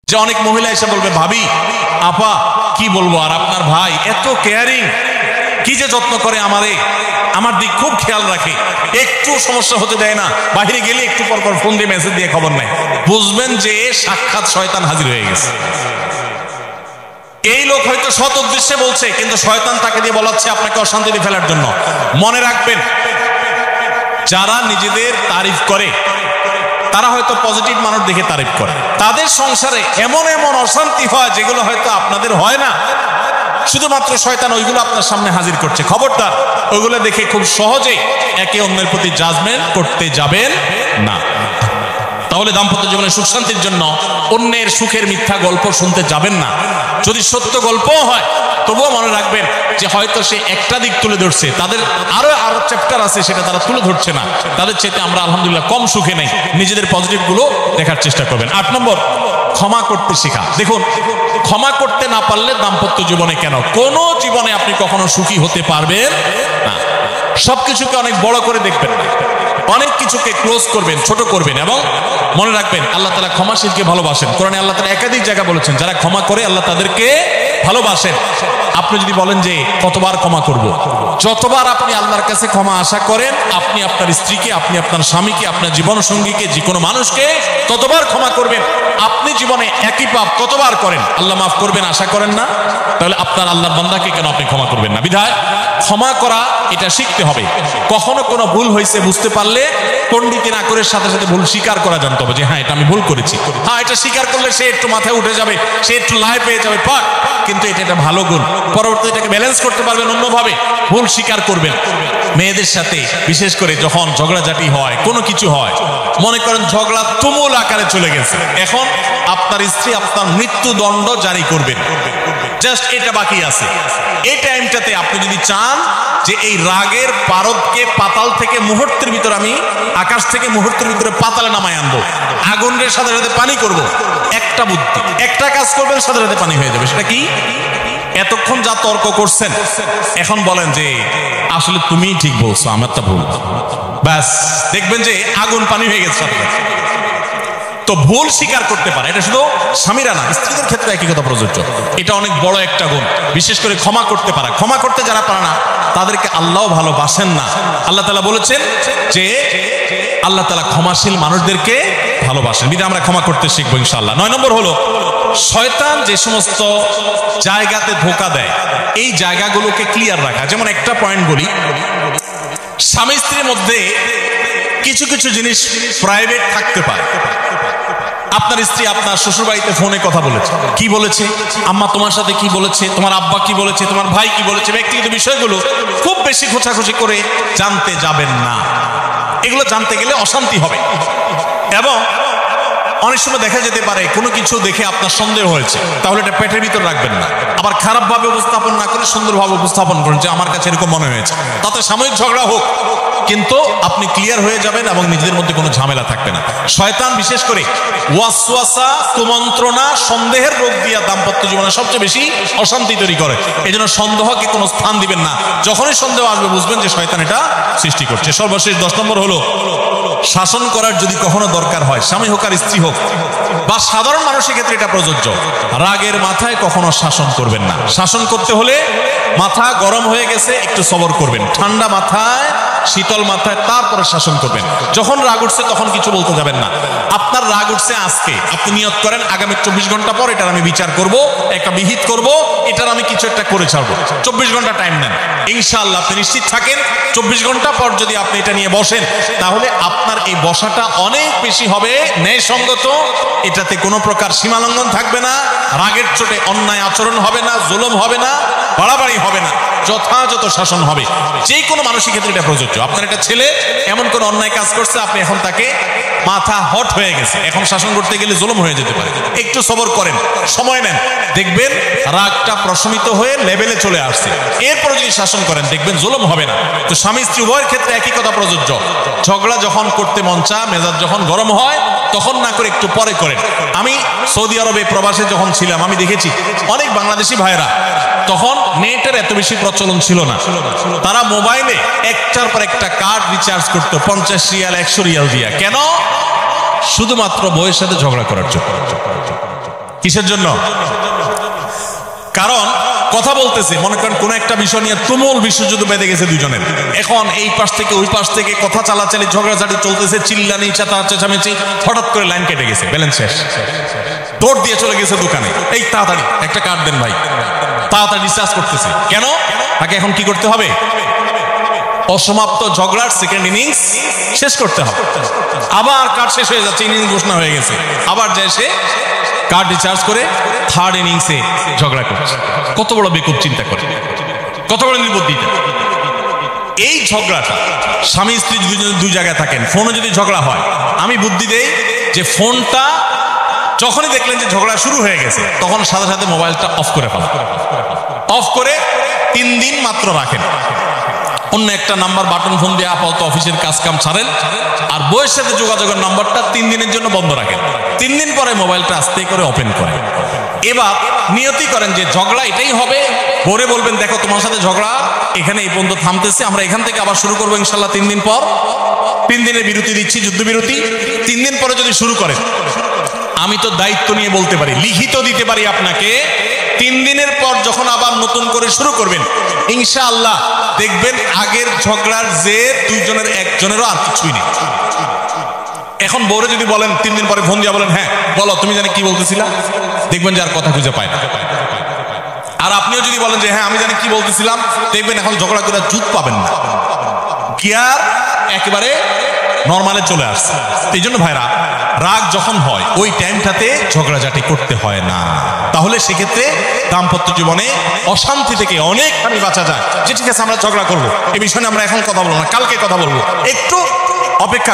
যে অনেক মহিলা এসে বলবে, ভাবি আপা কি বলবো, আর আপনার ভাই এত কেয়ারিং, কি যে যত্ন করে আমারে, আমার দিক খুব খেয়াল রাখে, একটু সমস্যা হতে দেয় না, বাইরে গেলে একটু পর পর ফোন দিয়ে মেসেজ দিয়ে খবর নেয়। বুঝবেন যে সাক্ষাৎ শয়তান হাজির হয়ে গেছে। এই লোক হয়তো সৎ উদ্দেশ্যে বলছে, কিন্তু শয়তান তাকে দিয়ে বলাচ্ছে আপনাকে অশান্তিতে ফেলার জন্য। মনে রাখবেন, যারা নিজেদের তারিফ করে তারা হয়তো পজিটিভ মানুষ দেখে তারিফ করে, তাদের সংসারে এমন এমন অশান্তি হয় যেগুলো হয়তো আপনাদের হয় না। শুধুমাত্র শয়তান ওইগুলো আপনার সামনে হাজির করছে। খবরদার, ওইগুলো দেখে খুব সহজে একে অন্যের প্রতি জাজমেন্ট করতে যাবেন না। তাহলে দাম্পত্য জীবনে সুখ শান্তির জন্য অন্যের সুখের মিথ্যা গল্প শুনতে যাবেন না। যদি সত্য গল্পও হয় তবুও মনে রাখবেন যে হয়তো সে একটা দিক তুলে ধরছে, তাদের আরো চ্যাপ্টার আছে সেটা তারা তুলে ধরছে না। তাদের চেয়ে আমরা আলহামদুলিল্লাহ কম সুখে নেই। নিজেদের পজিটিভ গুলো দেখার চেষ্টা করবেন। 8 নম্বর, ক্ষমা করতে শেখা। দেখুন, ক্ষমা করতে না পারলে দাম্পত্য জীবনে কেন, কোন জীবনে আপনি কখনো সুখী হতে পারবেন না। সবকিছুকে অনেক বড় করে দেখবেন না, অনেক কিছুকে ক্লোজ করবেন, ছোট করবেন। এবং মনে রাখবেন, আল্লাহ তাআলা ক্ষমাশীলকে ভালোবাসেন। কোরআনে আল্লাহ তাআলা একাধিক জায়গা বলেছেন, যারা ক্ষমা করে আল্লাহ তাদেরকে ভালোবাসেন। আপনি যদি বলেন যে কতবার ক্ষমা করব, যতবার আপনি আল্লাহর কাছে ক্ষমা আশা করেন, আপনি আপনার স্ত্রীকে, আপনি আপনার স্বামীকে, আপনার জীবন সঙ্গীকে, যে কোনো মানুষকে ততবার ক্ষমা করবেন। আপনি জীবনে একই পাপ কতবার করেন, আল্লাহ মাফ করবেন আশা করেন না, তাহলে আপনার আল্লাহর বান্দাকে কেন আপনি ক্ষমা করবেন না? বিধায় ক্ষমা করা এটা শিখতে হবে। কখনো কোনো ভুল হয়েছে বুঝতে পারলে পণ্ডিতি না করে সাথে সাথে ভুল স্বীকার করা জানতে হবে, যে হ্যাঁ এটা আমি ভুল করেছি। হ্যাঁ, এটা স্বীকার করলে সে একটু মাথায় উঠে যাবে, সে একটু লাই পেয়ে যাবে, পাক। কিন্তু এটা একটা ভালো গুণ, পরবর্তীতে এটাকে ব্যালেন্স করতে পারবেন অন্যভাবে। ভুল স্বীকার করবেন। মেয়েদের সাথে বিশেষ করে যখন ঝগড়াঝাটি হয়, কোনো কিছু হয়, মনে করেন ঝগড়া তুমুল আকারে চলে গেছে, এখন আপনার স্ত্রী আপনার মৃত্যুদণ্ড জারি করবেন, জাস্ট এটা বাকি আছে। এই টাইমটাতে আপনি যদি চান যে এই রাগের পারদকে পাতাল থেকে মুহূর্তের ভিতর, আমি আকাশ থেকে মুহূর্তের ভিতরে পাতালে নামায় আনবো, আগুনের সাথে সাথে পানি করব, একটা বুদ্ধি, একটা কাজ করবেন, সাথে সাথে পানি হয়ে যাবে। সেটা কি? এতক্ষণ যা তর্ক করছেন, এখন বলেন যে আসলে তুমি ঠিক বলছো, আমারটা ভুল, ব্যাস দেখবেন যে আগুন পানি হয়ে গেছে সাথে সাথে। তো ভুল স্বীকার করতে পারে, এটা শুধু স্বামীরা না, স্ত্রীদের ক্ষেত্রে একই কথা প্রযোজ্য। এটা অনেক বড় একটা গুণ। বিশেষ করে ক্ষমা করতে পারা। ক্ষমা করতে যারা পারে না তাদেরকে আল্লাহ ভালোবাসেন না। আল্লাহ তাআলা বলেছেন যে আল্লাহ তাআলা ক্ষমাশীল মানুষদেরকে ভালোবাসেন। বিধায় আমরা ক্ষমা করতে শিখবো ইনশাআল্লাহ। 9 নম্বর হলো, শয়তান যে সমস্ত জায়গাতে ধোঁকা দেয়, এই জায়গাগুলোকে ক্লিয়ার রাখা। যেমন একটা পয়েন্ট বলি, স্বামী স্ত্রীর মধ্যে কিছু কিছু জিনিস প্রাইভেট থাকতে পারে। আপনার স্ত্রী আপনার শ্বশুর বাড়িতে ফোনে কথা বলেছে, কি বলেছে, আম্মা তোমার সাথে কি বলেছে, তোমার আব্বা কি বলেছে, তোমার ভাই কি বলেছে, ব্যক্তিগত বিষয়গুলো খুব বেশি খোঁচাখুচি করে জানতে যাবেন না। এগুলো জানতে গেলে অশান্তি হবে। এবং অনেক সময় দেখা যেতে পারে কোনো কিছু দেখে আপনার সন্দেহ হয়েছে, তাহলে এটা পেটের ভিতর রাখবেন না। আবার খারাপভাবে উপস্থাপন না করে সুন্দরভাবে উপস্থাপন করেন যে আমার কাছে এরকম মনে হয়েছে, তাতে সাময়িক ঝগড়া হোক, কিন্তু আপনি ক্লিয়ার হয়ে যাবেন এবং নিজেদের মধ্যে কোনো ঝামেলা থাকবে না। শয়তান বিশেষ করে ওয়াসওয়াসা, কুমন্ত্রণা, সন্দেহের রোগ দিয়া দাম্পত্য জীবনে সবচেয়ে বেশি অশান্তি তৈরি করে। এই জন্য সন্দেহকে কোনো স্থান দিবেন না। যখনই সন্দেহ আসবে বুঝবেন যে শয়তান এটা সৃষ্টি করছে। সর্বশেষ 10 নম্বর হলো, শাসন করার যদি কখনো দরকার হয়, স্বামী হোক আর স্ত্রী হোক বা সাধারণ মানুষের ক্ষেত্রে এটা প্রযোজ্য, রাগের মাথায় কখনো শাসন করবেন না। শাসন করতে হলে মাথা গরম হয়ে গেছে, একটু সবর করবেন, ঠান্ডা মাথায়, শীতল মাথায় তারপরে শাসন করবেন। যখন রাগ উঠছে তখন কিছু বলতে যাবেন না। আপনার রাগ উঠছে আজকে, আপনি নিয়ত করেন আগামী 24 ঘন্টা পর এটার আমি বিচার করব, একটা বিহিত করব, এটার আমি কিছু একটা করে ছাড়বো। 24 ঘন্টা টাইম নেন, ইনশাআল্লাহ আপনি নিশ্চিত থাকেন 24 ঘন্টা পর যদি আপনি এটা নিয়ে বসেন, তাহলে আপনার এই বসাটা অনেক বেশি হবে ন্যায়সঙ্গত। এটাতে কোনো প্রকার সীমালঙ্ঘন থাকবে না, রাগের চোটে অন্যায় আচরণ হবে না, জুলুম হবে না, বাড়াবাড়ি হবে না, যথাযথ শাসন হবে। যে কোনো মানুষের ক্ষেত্রে এটা প্রযোজ্য। আপনার একটা ছেলে এমন কোন অন্যায় কাজ করছে, আপনি এখন তাকে মাথা হট হয়ে গেছে, এখন শাসন করতে গেলে জুলুম হয়ে যেতে পারে। একটু সবর করেন, সময় নেন, দেখবেন রাগটা প্রশমিত হয়ে লেভেলে চলে আসছে। এরপর যদি শাসন করেন দেখবেন জুলুম হবে না। তো স্বামী স্ত্রী উভয়ের ক্ষেত্রে একই কথা প্রযোজ্য। ঝগড়া যখন করতে মন চায়, মেজাজ যখন গরম হয়, তখন না করে একটু পরে করেন। আমি সৌদি আরবে প্রবাসে যখন ছিলাম, আমি দেখেছি অনেক বাংলাদেশি ভাইরা, তখন নেটের এত বেশি প্রচলন ছিল না, তারা মোবাইলে একটার পর একটা কার্ড রিচার্জ করতো 50 রিয়াল 100 রিয়াল দিয়া। কেন? শুধুমাত্র বউয়ের সাথে ঝগড়া করার জন্য। কিসের জন্য? কারণ কথা বলতেছে, মনে করেন কোন একটা বিষয় নিয়ে তুমুল বিশ্বযুদ্ধ বেঁধে গেছে দুজনের, এখন এই পাশ থেকে ওই পাশ থেকে কথা চালাচালি ঝগড়াঝাটি চলতেছে, চিল্লানি চেঁচামেচি, হঠাৎ করে লাইন কেটে গেছে, ব্যালেন্স শেষ, দৌড় দিয়ে চলে গেছে দোকানে, এই তাড়াতাড়ি একটা কার্ড দেন ভাই, তাড়াতাড়ি রিচার্জ করতেছে। কেন? তাকে এখন কি করতে হবে? অসমাপ্ত ঝগড়ার সেকেন্ড ইনিংস শেষ করতে হবে। আবার কার্ড শেষ হয়ে যাচ্ছে, ইনিংস ঘোষণা হয়ে গেছে, আবার যায় সে কার্ড রিচার্জ করে থার্ড ইনিংসে ঝগড়া করছে। কত বড় বেকুব চিন্তা করে, কত বড় নির্বুদ্ধিতা। এই ঝগড়াটা স্বামী স্ত্রী দুই জায়গায় থাকেন, ফোনে যদি ঝগড়া হয়, আমি বুদ্ধি দেই যে ফোনটা যখনই দেখলেন যে ঝগড়া শুরু হয়ে গেছে, তখন সাথে সাথে মোবাইলটা অফ করে ফেলা, অফ করে 3 দিন মাত্র রাখেন, অন্য একটা নাম্বার বাটন ফোন দিয়ে আপাতত অফিসের কাজ কাম ছাড়েন, আর বইয়ের সাথে যোগাযোগের নাম্বারটা 3 দিনের জন্য বন্ধ রাখেন। 3 দিন পরে মোবাইলটা আস্তে করে ওপেন করেন। এবার নিয়তি করেন যে ঝগড়া এটাই হবে, পরে বলবেন দেখো তোমার সাথে ঝগড়া এখানে এই পর্যন্ত থামতেছে, আমরা এখান থেকে আবার শুরু করবো ইনশাল্লাহ 3 দিন পর। 3 দিনের বিরতি দিচ্ছি, যুদ্ধবিরতি। 3 দিন পরে যদি শুরু করেন, আমি তো দায়িত্ব নিয়ে বলতে পারি, লিখিত দিতে পারি আপনাকে, 3 দিনের পর যখন আবার নতুন করে শুরু করবেন, ইনশাআল্লাহ দেখবেন আগের ঝগড়ার যে দুইজনের একজনেরও আর কিছুই নেই। এখন বউরে যদি বলেন 3 দিন পরে ফোন দিয়া বলেন, হ্যাঁ বলো তুমি জানি কি বলতেছিলা, দেখবেন যে আর কথা খুঁজে পায় না। আর আপনিও যদি বলেন যে হ্যাঁ আমি জানি কি বলতেছিলাম, দেখবেন এখন ঝগড়া করে জুত পাবেন না, গিয়ার একেবারে নরমালে চলে আসছে। এই জন্য ভাইরা, রাগ যখন হয় ওই টাইমটাতে ঝগড়াঝাটি করতে হয় না, তাহলে সেক্ষেত্রে দাম্পত্য জীবনে অশান্তি থেকে অনেকখানি বাঁচা যায়। যে ঠিক আছে আমরা ঝগড়া করবো, এই বিষয়ে আমরা এখন কথা বলবো না, কালকে কথা বলবো, একটু অপেক্ষা